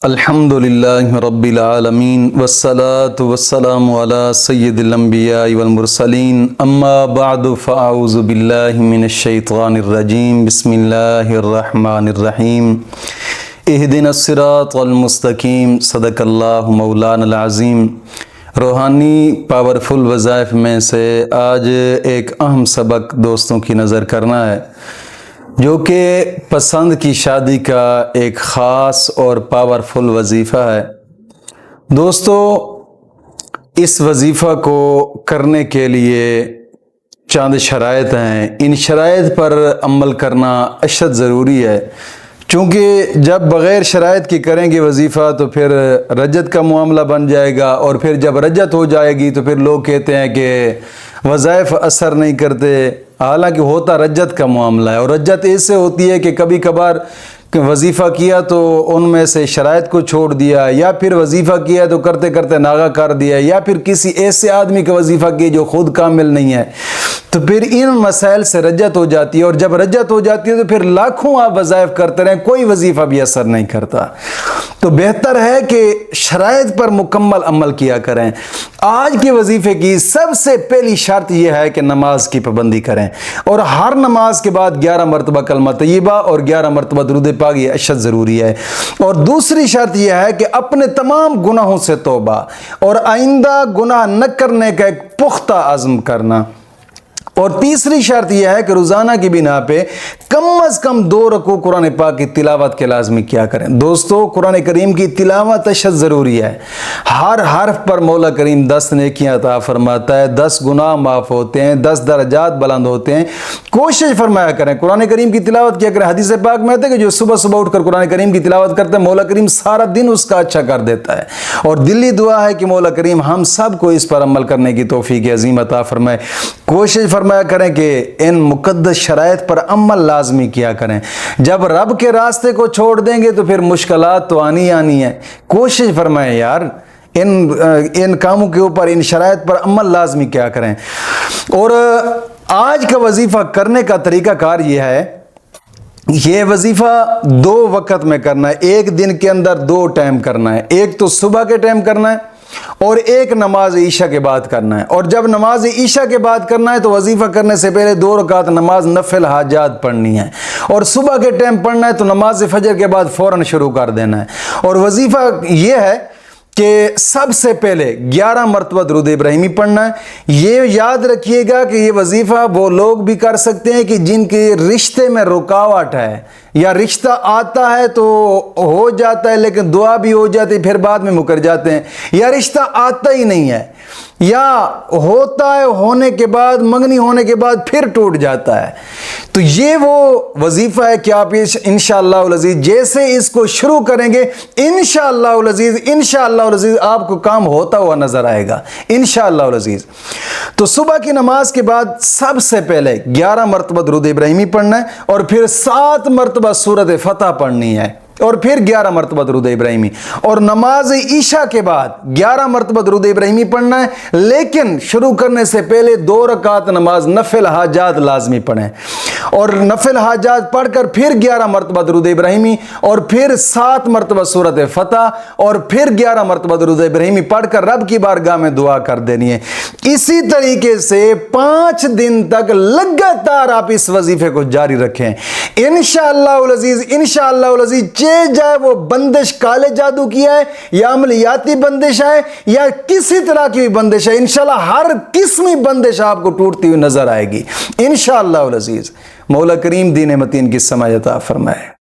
الحمدللہ رب العالمین والصلاة والسلام علی سید الانبیاء والمرسلین اما بعد فاعوذ باللہ من الشیطان الرجیم بسم اللہ الرحمن الرحیم اہدنا الصراط المستقیم صدق اللہ مولانا العظیم۔ روحانی پاورفل وظائف میں سے آج ایک اہم سبق دوستوں کی نظر کرنا ہے، جو کہ پسند کی شادی کا ایک خاص اور پاورفل وظیفہ ہے۔ دوستو، اس وظیفہ کو کرنے کے لیے چند شرائط ہیں، ان شرائط پر عمل کرنا اشد ضروری ہے، چونکہ جب بغیر شرائط کی کریں گے وظیفہ تو پھر رجت کا معاملہ بن جائے گا، اور پھر جب رجت ہو جائے گی تو پھر لوگ کہتے ہیں کہ وظائف اثر نہیں کرتے، حالانکہ ہوتا رجت کا معاملہ ہے۔ اور رجت ایسے ہوتی ہے کہ کبھی کبھار وظیفہ کیا تو ان میں سے شرائط کو چھوڑ دیا، یا پھر وظیفہ کیا تو کرتے کرتے ناغہ کر دیا، یا پھر کسی ایسے آدمی کا وظیفہ کیا جو خود کامل نہیں ہے، تو پھر ان مسائل سے رجت ہو جاتی ہے۔ اور جب رجت ہو جاتی ہے تو پھر لاکھوں آپ وظائف کرتے رہیں، کوئی وظیفہ بھی اثر نہیں کرتا۔ تو بہتر ہے کہ شرائط پر مکمل عمل کیا کریں۔ آج کے وظیفے کی سب سے پہلی شرط یہ ہے کہ نماز کی پابندی کریں، اور ہر نماز کے بعد 11 مرتبہ کلمہ طیبہ اور 11 مرتبہ درود پاک، یہ اشد ضروری ہے۔ اور دوسری شرط یہ ہے کہ اپنے تمام گناہوں سے توبہ اور آئندہ گناہ نہ کرنے کا ایک پختہ عزم کرنا۔ اور تیسری شرط یہ ہے کہ روزانہ کی بنا پہ کم از کم 2 رکوع قرآن پاک کی تلاوت کے لازمی کیا کریں۔ دوستو، قرآن کریم کی تلاوت اشد ضروری ہے۔ ہر حرف پر مولا کریم 10 نیکیاں عطا فرماتا ہے، 10 گناہ معاف ہوتے ہیں، 10 درجات بلند ہوتے ہیں۔ کوشش فرمایا کریں، قرآن کریم کی تلاوت کیا کریں۔ حدیث پاک میں آتا ہے کہ جو صبح صبح اٹھ کر قرآن کریم کی تلاوت کرتے ہیں، مولا کریم سارا دن اس کا اچھا کر دیتا ہے۔ اور دلی دعا ہے کہ مولا کریم ہم سب کو اس پر عمل کرنے کی توفیق عظیم عطا فرمائے۔ کوشش فرمایا کریں کہ ان مقدس شرائط پر عمل لازمی کیا کریں۔ جب رب کے راستے کو چھوڑ دیں گے تو پھر مشکلات تو آنی ہیں۔ کوشش فرمائیں یار، ان کاموں کے اوپر، ان شرائط پر عمل لازمی کیا کریں۔ اور آج کا وظیفہ کرنے کا طریقہ کار یہ ہے، یہ وظیفہ 2 وقت میں کرنا ہے، ایک دن کے اندر 2 ٹائم کرنا ہے۔ ایک تو صبح کے ٹائم کرنا ہے، اور ایک نماز عشاء کے بعد کرنا ہے۔ اور جب نماز عشاء کے بعد کرنا ہے تو وظیفہ کرنے سے پہلے 2 رکعت نماز نفل حاجات پڑھنی ہے، اور صبح کے ٹائم پڑھنا ہے تو نماز فجر کے بعد فوراً شروع کر دینا ہے۔ اور وظیفہ یہ ہے کہ سب سے پہلے 11 مرتبہ درود ابراہیمی پڑھنا ہے۔ یہ یاد رکھیے گا کہ یہ وظیفہ وہ لوگ بھی کر سکتے ہیں کہ جن کے رشتے میں رکاوٹ ہے، یا رشتہ آتا ہے تو ہو جاتا ہے لیکن دعا بھی ہو جاتی ہے، پھر بعد میں مکر جاتے ہیں، یا رشتہ آتا ہی نہیں ہے، یا ہوتا ہے ہونے کے بعد، منگنی ہونے کے بعد پھر ٹوٹ جاتا ہے۔ تو یہ وہ وظیفہ ہے کہ آپ انشاءاللہ العزیز جیسے اس کو شروع کریں گے، انشاءاللہ العزیز آپ کو کام ہوتا ہوا نظر آئے گا انشاءاللہ العزیز۔ تو صبح کی نماز کے بعد سب سے پہلے 11 مرتبہ درود ابراہیمی پڑھنا ہے، اور پھر 7 مرتبہ سورۃ فتح پڑھنی ہے، اور پھر 11 مرتبہ درود ابراہیمی۔ اور نماز عشاء کے بعد 11 مرتبہ درود ابراہیمی پڑھنا ہے، لیکن شروع کرنے سے پہلے 2 رکعت نماز نفل حاجات لازمی پڑھیں، اور نفل حاجات پڑھ کر پھر 11 مرتبہ درود ابراہیمی، اور پھر 7 مرتبہ سورۃ فتح، اور پھر 11 مرتبہ درود ابراہیمی پڑھ کر رب کی بارگاہ میں دعا کر دینی ہے۔ اسی طریقے سے 5 دن تک لگاتار آپ اس وظیفے کو جاری رکھیں انشاءاللہ العزیز۔ چاہے وہ بندش کالے جادو کی ہے، یا عملیاتی بندش ہے، یا کسی طرح کی بندش ہے، انشاءاللہ ہر قسمی بندش آپ کو ٹوٹتی ہوئی نظر آئے گی انشاءاللہ العزیز۔ مولا کریم دین متین کی سمجھ عطا فرمائے۔